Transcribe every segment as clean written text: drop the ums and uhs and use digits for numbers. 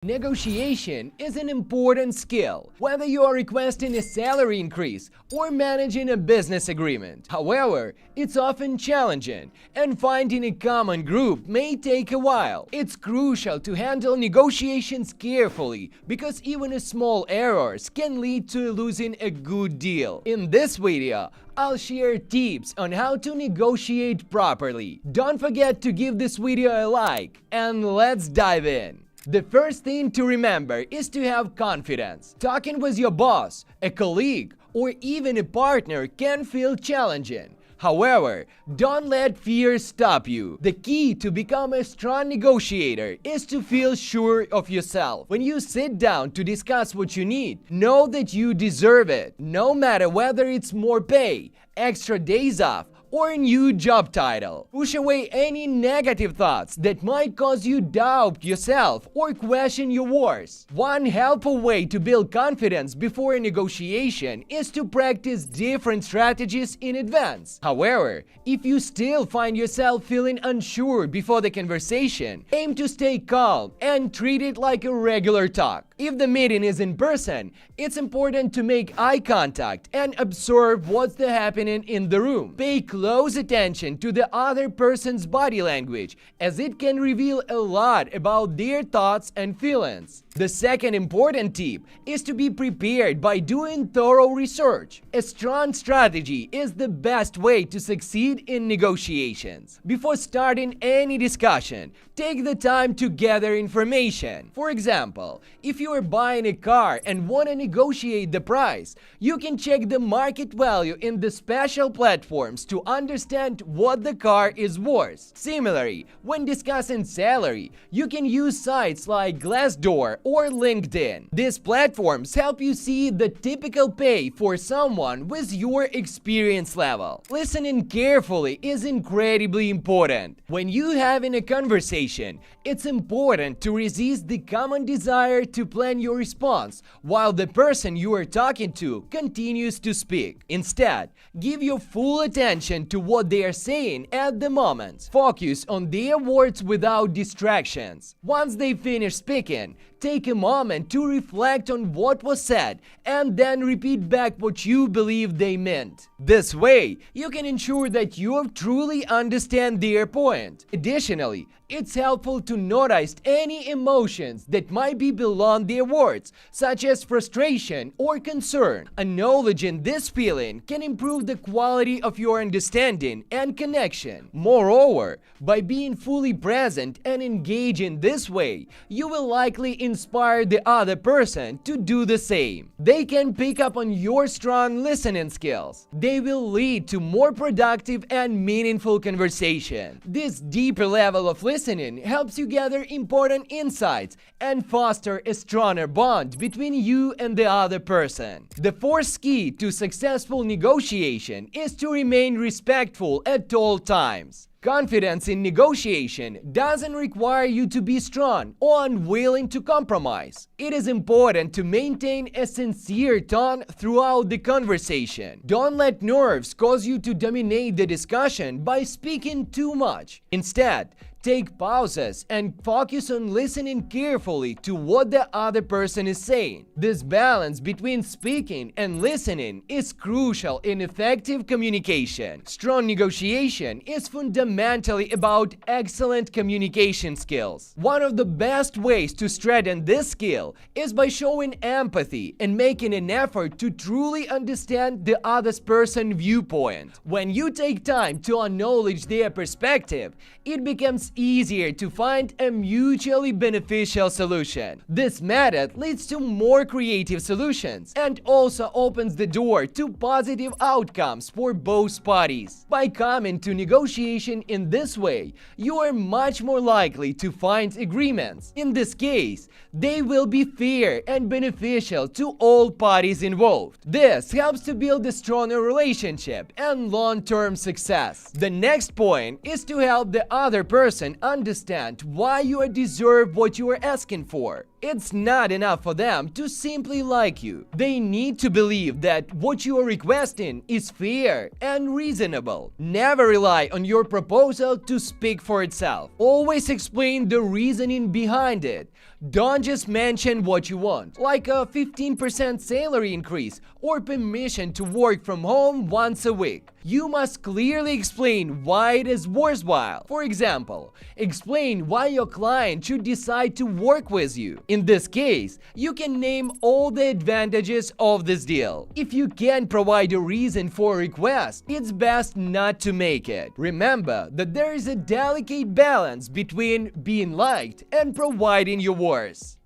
Negotiation is an important skill, whether you are requesting a salary increase or managing a business agreement. However, it's often challenging, and finding a common group may take a while. It's crucial to handle negotiations carefully, because even small errors can lead to losing a good deal. In this video, I'll share tips on how to negotiate properly. Don't forget to give this video a like, and let's dive in. The first thing to remember is to have confidence. Talking with your boss, a colleague, or even a partner can feel challenging. However, don't let fear stop you. The key to become a strong negotiator is to feel sure of yourself. When you sit down to discuss what you need, know that you deserve it, no matter whether it's more pay, extra days off, or a new job title. Push away any negative thoughts that might cause you doubt yourself or question your worth. One helpful way to build confidence before a negotiation is to practice different strategies in advance. However, if you still find yourself feeling unsure before the conversation, aim to stay calm and treat it like a regular talk. If the meeting is in person, it's important to make eye contact and observe what's happening in the room. Pay close attention to the other person's body language, as it can reveal a lot about their thoughts and feelings. The second important tip is to be prepared by doing thorough research. A strong strategy is the best way to succeed in negotiations. Before starting any discussion, take the time to gather information. For example, if you are buying a car and want to negotiate the price, you can check the market value in the special platforms to understand what the car is worth. Similarly, when discussing salary, you can use sites like Glassdoor or LinkedIn. These platforms help you see the typical pay for someone with your experience level. Listening carefully is incredibly important. When you're having a conversation, it's important to resist the common desire to plan your response while the person you are talking to continues to speak. Instead, give your full attention to what they are saying at the moment. Focus on their words without distractions. Once they finish speaking, take a moment to reflect on what was said and then repeat back what you believe they meant. This way, you can ensure that you truly understand their point. Additionally, it's helpful to notice any emotions that might be beyond their words, such as frustration or concern. Acknowledging this feeling can improve the quality of your understanding and connection. Moreover, by being fully present and engaging this way, you will likely inspire the other person to do the same. They can pick up on your strong listening skills. They will lead to more productive and meaningful conversation. This deeper level of listening helps you gather important insights and foster a stronger bond between you and the other person. The fourth key to successful negotiation is to remain respectful at all times. Confidence in negotiation doesn't require you to be strong or unwilling to compromise. It is important to maintain a sincere tone throughout the conversation. Don't let nerves cause you to dominate the discussion by speaking too much. Instead, take pauses and focus on listening carefully to what the other person is saying. This balance between speaking and listening is crucial in effective communication. Strong negotiation is fundamentally about excellent communication skills. One of the best ways to strengthen this skill is by showing empathy and making an effort to truly understand the other person's viewpoint. When you take time to acknowledge their perspective, it becomes easier to find a mutually beneficial solution. This method leads to more creative solutions and also opens the door to positive outcomes for both parties. By coming to negotiation in this way, you are much more likely to find agreements. In this case, they will be fair and beneficial to all parties involved. This helps to build a stronger relationship and long-term success. The next point is to help the other person understand why you deserve what you are asking for. It's not enough for them to simply like you. They need to believe that what you are requesting is fair and reasonable. Never rely on your proposal to speak for itself. Always explain the reasoning behind it. Don't just mention what you want, like a 15% salary increase or permission to work from home once a week. You must clearly explain why it is worthwhile. For example, explain why your client should decide to work with you. In this case, you can name all the advantages of this deal. If you can't provide a reason for a request, it's best not to make it. Remember that there is a delicate balance between being liked and providing your worth.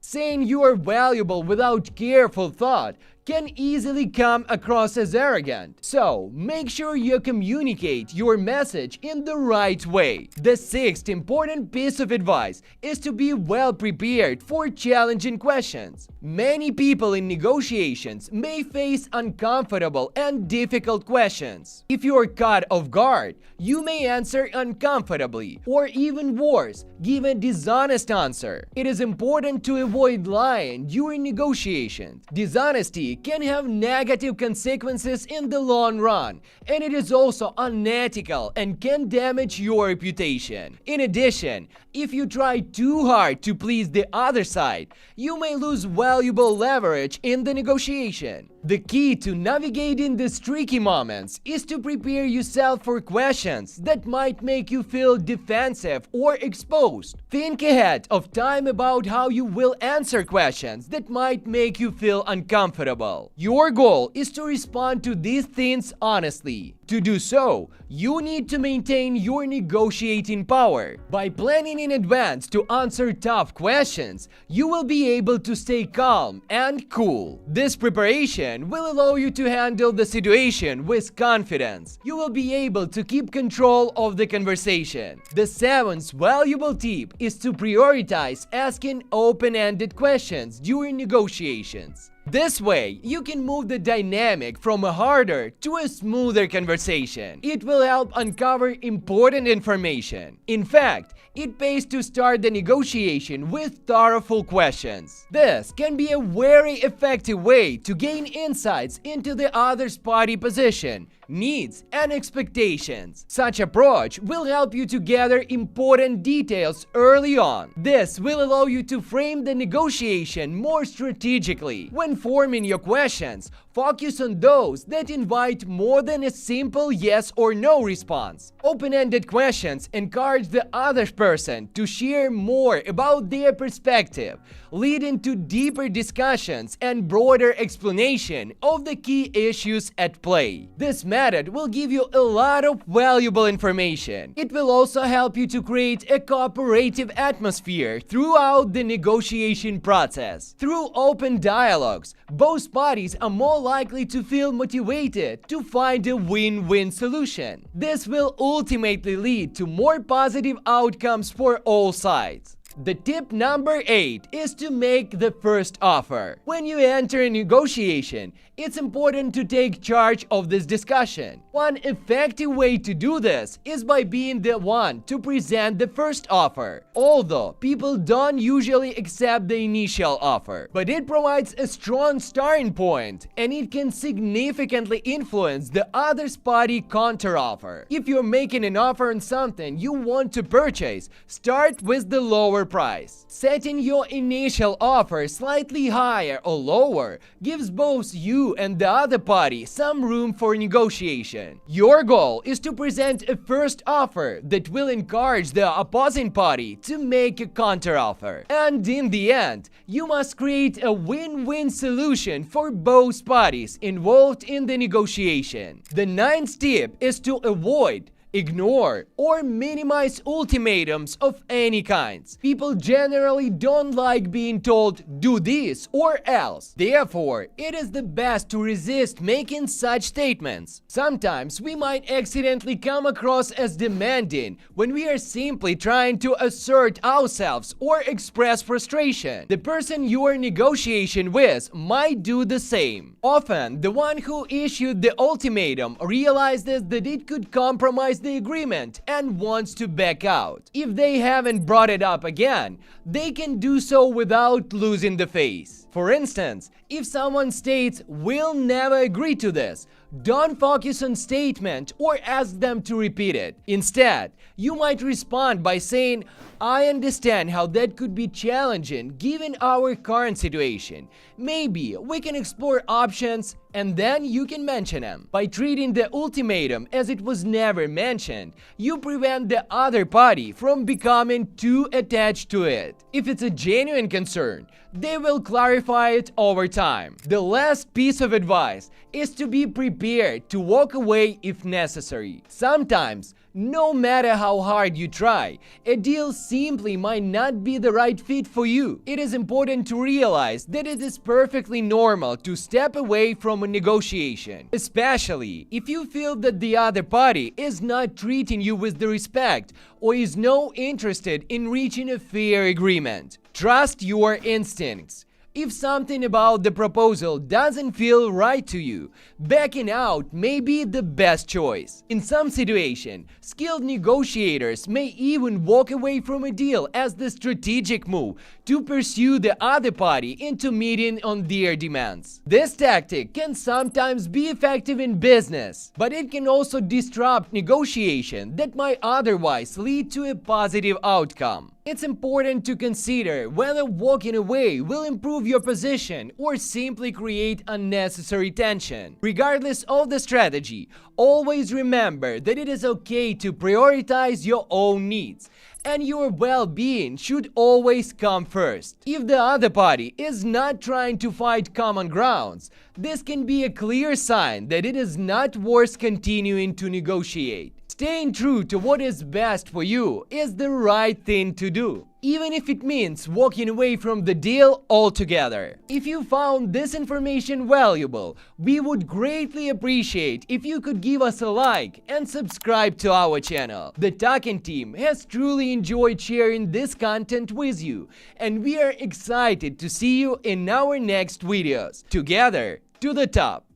Saying you are valuable without careful thought can easily come across as arrogant. So, make sure you communicate your message in the right way. The sixth important piece of advice is to be well prepared for challenging questions. Many people in negotiations may face uncomfortable and difficult questions. If you are caught off guard, you may answer uncomfortably, or even worse, give a dishonest answer. It is important to avoid lying during negotiations. Dishonesty can have negative consequences in the long run, and it is also unethical and can damage your reputation. In addition, if you try too hard to please the other side, you may lose valuable leverage in the negotiation. The key to navigating these tricky moments is to prepare yourself for questions that might make you feel defensive or exposed. Think ahead of time about how you will answer questions that might make you feel uncomfortable. Your goal is to respond to these things honestly. To do so, you need to maintain your negotiating power. By planning in advance to answer tough questions, you will be able to stay calm and cool. This preparation will allow you to handle the situation with confidence. You will be able to keep control of the conversation. The seventh valuable tip is to prioritize asking open-ended questions during negotiations. This way, you can move the dynamic from a harder to a smoother conversation. It will help uncover important information. In fact, it pays to start the negotiation with thoughtful questions. This can be a very effective way to gain insights into the other party's position, needs, and expectations. Such approach will help you to gather important details early on. This will allow you to frame the negotiation more strategically. When forming your questions, focus on those that invite more than a simple yes or no response. Open-ended questions encourage the other person to share more about their perspective, leading to deeper discussions and broader explanation of the key issues at play. This method will give you a lot of valuable information. It will also help you to create a cooperative atmosphere throughout the negotiation process. Through open dialogues, both parties are more likely to feel motivated to find a win-win solution. This will ultimately lead to more positive outcomes for all sides. The tip number 8 is to make the first offer. When you enter a negotiation, it's important to take charge of this discussion. One effective way to do this is by being the one to present the first offer. Although people don't usually accept the initial offer, but it provides a strong starting point and it can significantly influence the other party's counteroffer. If you're making an offer on something you want to purchase, start with the lower price. Setting your initial offer slightly higher or lower gives both you and the other party some room for negotiation. Your goal is to present a first offer that will encourage the opposing party to make a counteroffer. And in the end, you must create a win-win solution for both parties involved in the negotiation. The ninth tip is to avoid, ignore, or minimize ultimatums of any kinds. People generally don't like being told, do this or else. Therefore, it is the best to resist making such statements. Sometimes we might accidentally come across as demanding when we are simply trying to assert ourselves or express frustration. The person you are negotiating with might do the same. Often, the one who issued the ultimatum realizes that it could compromise the agreement and wants to back out. If they haven't brought it up again, they can do so without losing the face. For instance, if someone states, "We'll never agree to this," don't focus on statement or ask them to repeat it. Instead, you might respond by saying, "I understand how that could be challenging given our current situation. Maybe we can explore options," and then you can mention them. By treating the ultimatum as it was never mentioned, you prevent the other party from becoming too attached to it. If it's a genuine concern, they will clarify it over time. The last piece of advice is to be prepared to walk away if necessary. Sometimes, no matter how hard you try, a deal simply might not be the right fit for you. It is important to realize that it is perfectly normal to step away from a negotiation, especially if you feel that the other party is not treating you with the respect or is not interested in reaching a fair agreement. Trust your instincts. If something about the proposal doesn't feel right to you, backing out may be the best choice. In some situations, skilled negotiators may even walk away from a deal as the strategic move to pursue the other party into meeting on their demands. This tactic can sometimes be effective in business, but it can also disrupt negotiation that might otherwise lead to a positive outcome. It's important to consider whether walking away will improve your position or simply create unnecessary tension. Regardless of the strategy, always remember that it is okay to prioritize your own needs, and your well-being should always come first. If the other party is not trying to find common grounds, this can be a clear sign that it is not worth continuing to negotiate. Staying true to what is best for you is the right thing to do, even if it means walking away from the deal altogether. If you found this information valuable, we would greatly appreciate if you could give us a like and subscribe to our channel. The Token team has truly enjoyed sharing this content with you, and we are excited to see you in our next videos. Together to the top!